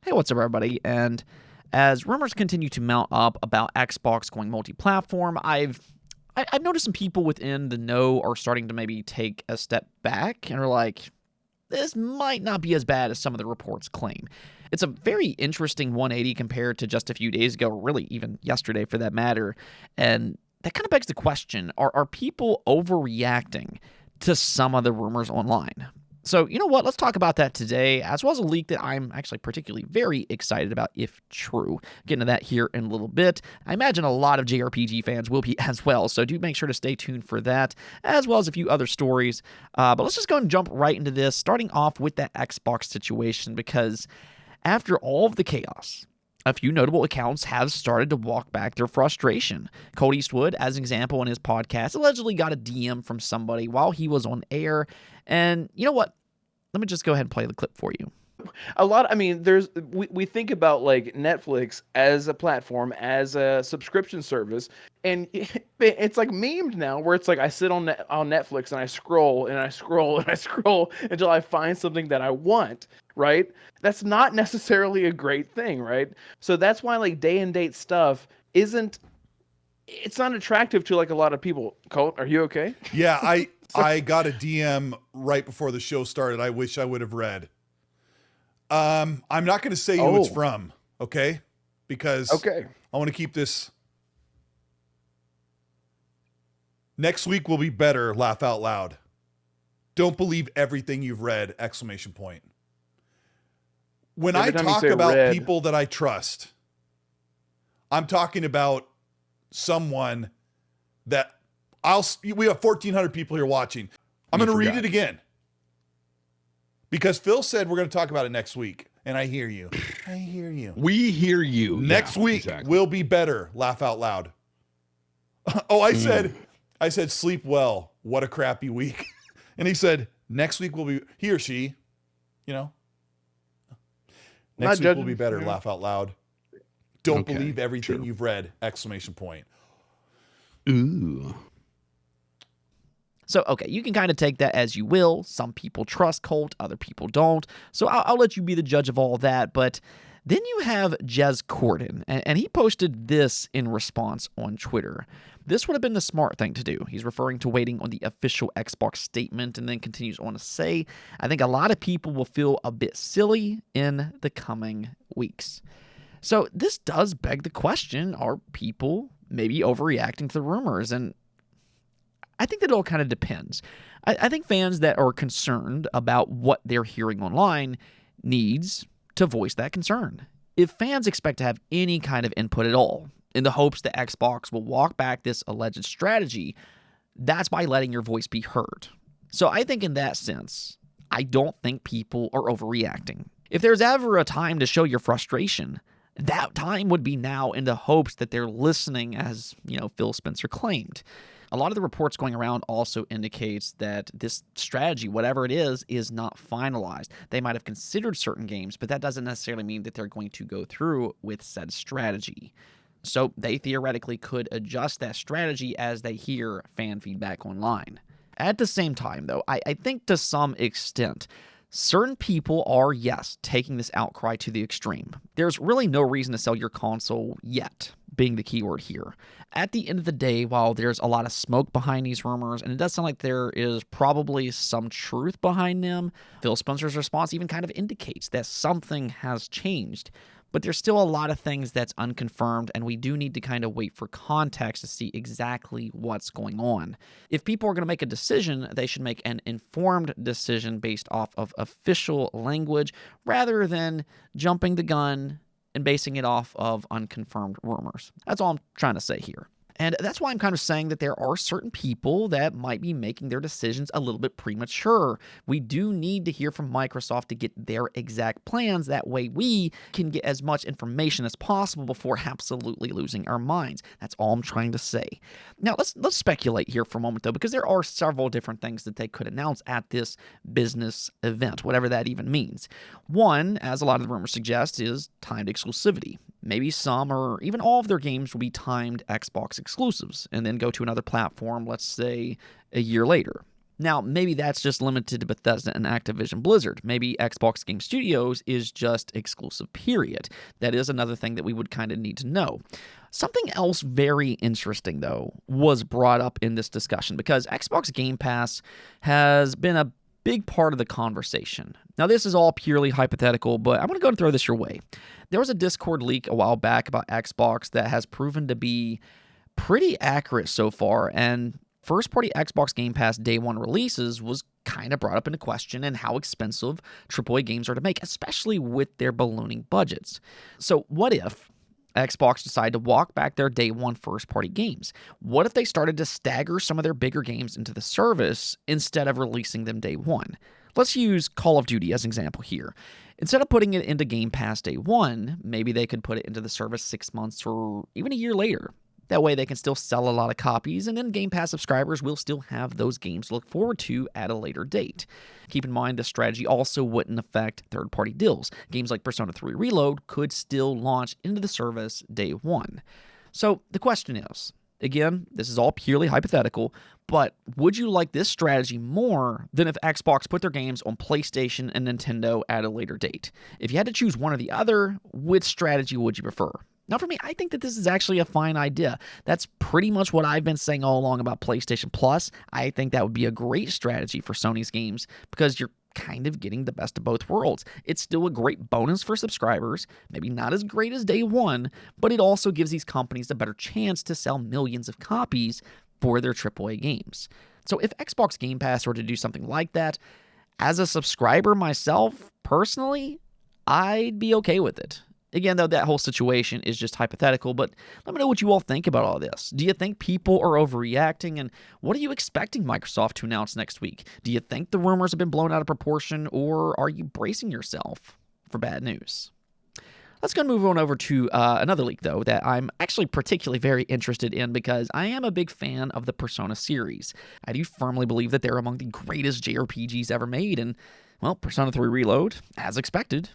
Hey, what's up, everybody? And as rumors continue to mount up about Xbox going multi-platform, I've noticed some people within the know are starting to maybe take a step back and are like, this might not be as bad as some of the reports claim. It's a very interesting 180 compared to just a few days ago, or really even yesterday for that matter. And that kind of begs the question, are people overreacting to some of the rumors online? So, you know what? Let's talk about that today, as well as a leak that I'm actually particularly very excited about, if true. Get into that here in a little bit. I imagine a lot of JRPG fans will be as well, so do make sure to stay tuned for that, as well as a few other stories. But let's just go and jump right into this, starting off with that Xbox situation, because after all of the chaos, a few notable accounts have started to walk back their frustration. Colt Eastwood, as an example in his podcast, allegedly got a DM from somebody while he was on air. And you know what? Let me just go ahead and play the clip for you. We think about like Netflix as a platform, as a subscription service, and it's like memed now, where it's like I sit on Netflix and I scroll and I scroll and I scroll until I find something that I want, right? That's not necessarily a great thing, right? So that's why like day and date stuff it's not attractive to like a lot of people. Colt, are you okay? Yeah, I got a DM right before the show started. I wish I would have read. I'm not going to say who it's from, okay? Because I want to keep this. Next week will be better, laugh out loud. Don't believe everything you've read, exclamation point. When I talk about people that I trust, I'm talking about someone that we have 1,400 people here watching. I'm going to read it again. Because Phil said we're going to talk about it next week. And I hear you. I hear you. We hear you. Next week will be better. Laugh out loud. I said, sleep well. What a crappy week. And he said, next week will be, he or she, next week will be better. Laugh out loud. Don't believe everything you've read. Exclamation point. Ooh. So, okay, you can kind of take that as you will. Some people trust Colt, other people don't. So I'll let you be the judge of all that. But then you have Jez Corden, and he posted this in response on Twitter. This would have been the smart thing to do. He's referring to waiting on the official Xbox statement and then continues on to say, I think a lot of people will feel a bit silly in the coming weeks. So this does beg the question, are people maybe overreacting to the rumors? And I think that it all kind of depends. I think fans that are concerned about what they're hearing online needs to voice that concern. If fans expect to have any kind of input at all in the hopes that Xbox will walk back this alleged strategy, that's by letting your voice be heard. So I think in that sense, I don't think people are overreacting. If there's ever a time to show your frustration, that time would be now in the hopes that they're listening, as, Phil Spencer claimed. A lot of the reports going around also indicates that this strategy, whatever it is not finalized. They might have considered certain games, but that doesn't necessarily mean that they're going to go through with said strategy. So they theoretically could adjust that strategy as they hear fan feedback online. At the same time, though, I think to some extent, certain people are, yes, taking this outcry to the extreme. There's really no reason to sell your console yet, being the keyword here. At the end of the day, while there's a lot of smoke behind these rumors, and it does sound like there is probably some truth behind them, Phil Spencer's response even kind of indicates that something has changed. But there's still a lot of things that's unconfirmed, and we do need to kind of wait for context to see exactly what's going on. If people are going to make a decision, they should make an informed decision based off of official language rather than jumping the gun and basing it off of unconfirmed rumors. That's all I'm trying to say here. And that's why I'm kind of saying that there are certain people that might be making their decisions a little bit premature. We do need to hear from Microsoft to get their exact plans. That way we can get as much information as possible before absolutely losing our minds. That's all I'm trying to say. Now, let's speculate here for a moment, though, because there are several different things that they could announce at this business event, whatever that even means. One, as a lot of the rumors suggest, is timed exclusivity. Maybe some or even all of their games will be timed Xbox exclusives and then go to another platform, let's say a year later. Now, maybe that's just limited to Bethesda and Activision Blizzard. Maybe Xbox Game Studios is just exclusive, period. That is another thing that we would kind of need to know. Something else very interesting, though, was brought up in this discussion because Xbox Game Pass has been a big part of the conversation. Now, this is all purely hypothetical, but I'm going to go and throw this your way. There was a Discord leak a while back about Xbox that has proven to be pretty accurate so far, and first-party Xbox Game Pass Day 1 releases was kind of brought up into question and how expensive AAA games are to make, especially with their ballooning budgets. So what if Xbox decided to walk back their Day 1 first-party games? What if they started to stagger some of their bigger games into the service instead of releasing them Day 1? Let's use Call of Duty as an example here. Instead of putting it into Game Pass Day 1, maybe they could put it into the service 6 months or even a year later. That way they can still sell a lot of copies, and then Game Pass subscribers will still have those games to look forward to at a later date. Keep in mind, this strategy also wouldn't affect third-party deals. Games like Persona 3 Reload could still launch into the service Day 1. So the question is, again, this is all purely hypothetical, but would you like this strategy more than if Xbox put their games on PlayStation and Nintendo at a later date? If you had to choose one or the other, which strategy would you prefer? Now, for me, I think that this is actually a fine idea. That's pretty much what I've been saying all along about PlayStation Plus. I think that would be a great strategy for Sony's games because you're kind of getting the best of both worlds. It's still a great bonus for subscribers, maybe not as great as Day 1, but it also gives these companies a better chance to sell millions of copies for their AAA games. So if Xbox Game Pass were to do something like that, as a subscriber myself, personally, I'd be okay with it. Again, though, that whole situation is just hypothetical, but let me know what you all think about all this. Do you think people are overreacting, and what are you expecting Microsoft to announce next week? Do you think the rumors have been blown out of proportion, or are you bracing yourself for bad news? Let's go and move on over to another leak, though, that I'm actually particularly very interested in because I am a big fan of the Persona series. I do firmly believe that they're among the greatest JRPGs ever made, and, well, Persona 3 Reload, as expected,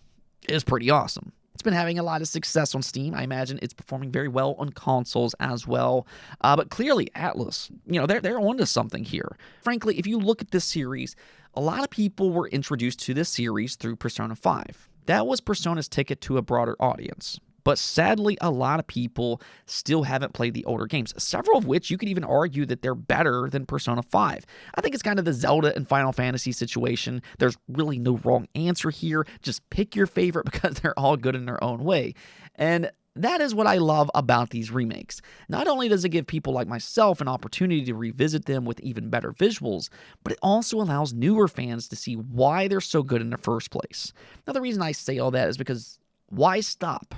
is pretty awesome. It's been having a lot of success on Steam. I imagine it's performing very well on consoles as well. But clearly, Atlas, they're onto something here. Frankly, if you look at this series, a lot of people were introduced to this series through Persona 5. That was Persona's ticket to a broader audience. But sadly, a lot of people still haven't played the older games, several of which you could even argue that they're better than Persona 5. I think it's kind of the Zelda and Final Fantasy situation. There's really no wrong answer here. Just pick your favorite because they're all good in their own way. And that is what I love about these remakes. Not only does it give people like myself an opportunity to revisit them with even better visuals, but it also allows newer fans to see why they're so good in the first place. Now, the reason I say all that is because why stop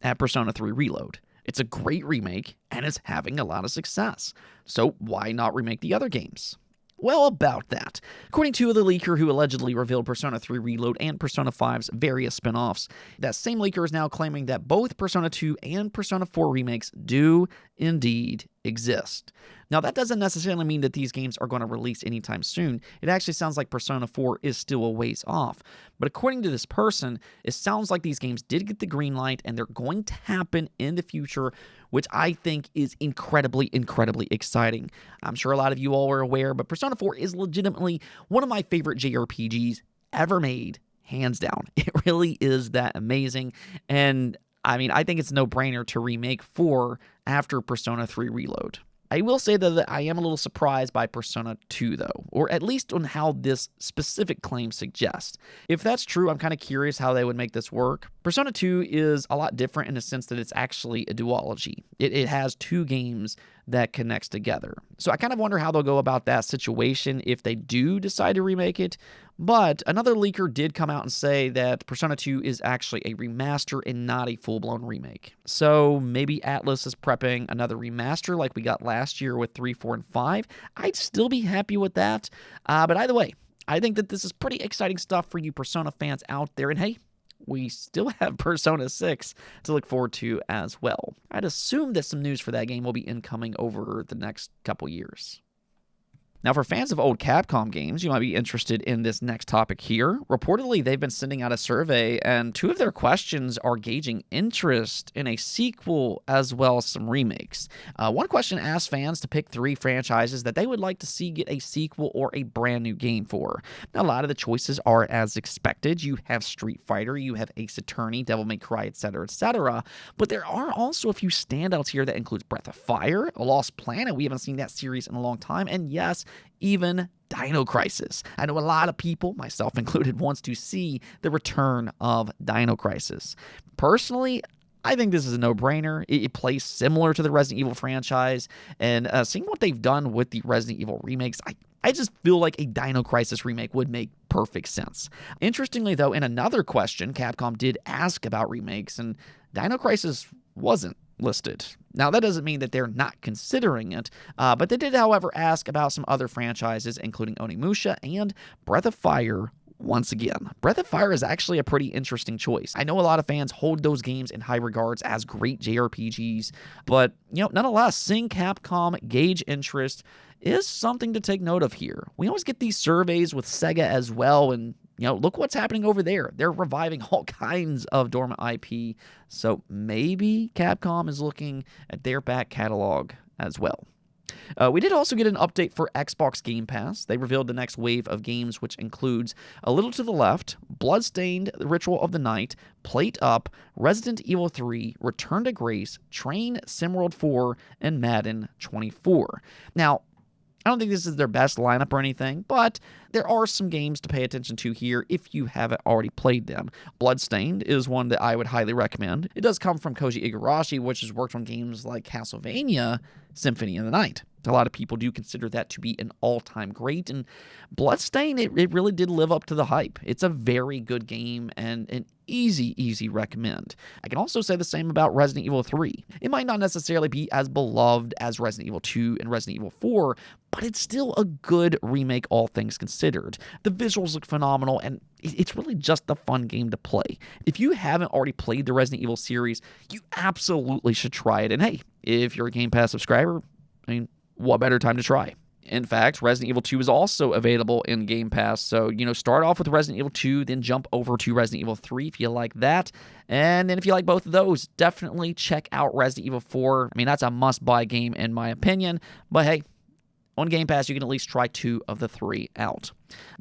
at Persona 3 Reload? It's a great remake, and it's having a lot of success. So why not remake the other games? Well, about that. According to the leaker who allegedly revealed Persona 3 Reload and Persona 5's various spin-offs, that same leaker is now claiming that both Persona 2 and Persona 4 remakes do indeed exist. Now, that doesn't necessarily mean that these games are going to release anytime soon. It actually sounds like Persona 4 is still a ways off. But according to this person, it sounds like these games did get the green light and they're going to happen in the future, which I think is incredibly, incredibly exciting. I'm sure a lot of you all are aware, but Persona 4 is legitimately one of my favorite JRPGs ever made, hands down. It really is that amazing. And I mean, I think it's a no-brainer to remake 4 after Persona 3 Reload. I will say, though, that I am a little surprised by Persona 2, though, or at least on how this specific claim suggests. If that's true, I'm kind of curious how they would make this work. Persona 2 is a lot different in the sense that it's actually a duology. It has 2 games that connects together. So I kind of wonder how they'll go about that situation if they do decide to remake it. But another leaker did come out and say that Persona 2 is actually a remaster and not a full-blown remake. So maybe Atlas is prepping another remaster like we got last year with 3, 4, and 5. I'd still be happy with that. But either way, I think that this is pretty exciting stuff for you Persona fans out there. And hey, we still have Persona 6 to look forward to as well. I'd assume that some news for that game will be incoming over the next couple years. Now, for fans of old Capcom games, you might be interested in this next topic here. Reportedly, they've been sending out a survey, and 2 of their questions are gauging interest in a sequel as well as some remakes. One question asked fans to pick 3 franchises that they would like to see get a sequel or a brand new game for. Now, a lot of the choices are as expected. You have Street Fighter, you have Ace Attorney, Devil May Cry, etc., etc., but there are also a few standouts here that includes Breath of Fire, A Lost Planet. We haven't seen that series in a long time, and yes, even Dino Crisis. I know a lot of people, myself included, wants to see the return of Dino Crisis. Personally, I think this is a no-brainer. It plays similar to the Resident Evil franchise, and seeing what they've done with the Resident Evil remakes, I just feel like a Dino Crisis remake would make perfect sense. Interestingly, though, in another question, Capcom did ask about remakes, and Dino Crisis wasn't listed. Now, that doesn't mean that they're not considering it, but they did, however, ask about some other franchises, including Onimusha and Breath of Fire. Once again, Breath of Fire is actually a pretty interesting choice. I know a lot of fans hold those games in high regards as great JRPGs, but, nonetheless, seeing Capcom gauge interest is something to take note of here. We always get these surveys with Sega as well, and look what's happening over there. They're reviving all kinds of dormant IP, so maybe Capcom is looking at their back catalog as well. We did also get an update for Xbox Game Pass. They revealed the next wave of games, which includes A Little to the Left, Bloodstained: The Ritual of the Night, Plate Up, Resident Evil 3, Return to Grace, Train SimWorld 4, and Madden 24. Now, I don't think this is their best lineup or anything, but there are some games to pay attention to here if you haven't already played them. Bloodstained is one that I would highly recommend. It does come from Koji Igarashi, which has worked on games like Castlevania Symphony of the Night. A lot of people do consider that to be an all-time great, and Bloodstained, it really did live up to the hype. It's a very good game and an easy recommend. I can also say the same about Resident Evil 3. It might not necessarily be as beloved as Resident Evil 2 and Resident Evil 4, but it's still a good remake, all things considered. The visuals look phenomenal, and it's really just a fun game to play. If you haven't already played the Resident Evil series, you absolutely should try it. And hey, if you're a Game Pass subscriber, what better time to try? In fact, Resident Evil 2 is also available in Game Pass, so, start off with Resident Evil 2, then jump over to Resident Evil 3 if you like that, and then if you like both of those, definitely check out Resident Evil 4. That's a must-buy game in my opinion, but hey, on Game Pass, you can at least try 2 of the 3 out.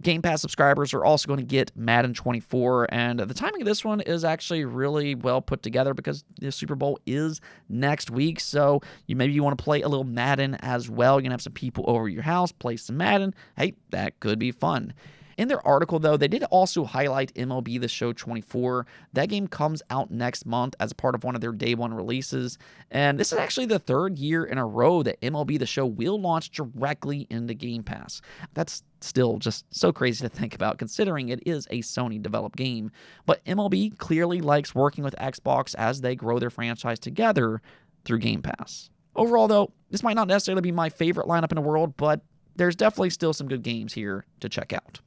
Game Pass subscribers are also going to get Madden 24, and the timing of this one is actually really well put together because the Super Bowl is next week, so maybe you want to play a little Madden as well. You're going to have some people over your house, play some Madden. Hey, that could be fun. In their article, though, they did also highlight MLB The Show 24. That game comes out next month as a part of one of their day one releases. And this is actually the 3rd year in a row that MLB The Show will launch directly into Game Pass. That's still just so crazy to think about, considering it is a Sony-developed game. But MLB clearly likes working with Xbox as they grow their franchise together through Game Pass. Overall, though, this might not necessarily be my favorite lineup in the world, but there's definitely still some good games here to check out.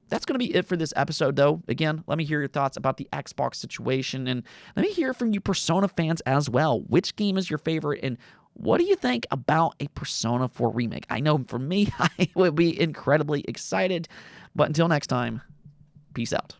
That's going to be it for this episode, though. Again, let me hear your thoughts about the Xbox situation, and let me hear from you Persona fans as well. Which game is your favorite, and what do you think about a Persona 4 remake? I know for me, I would be incredibly excited, but until next time, peace out.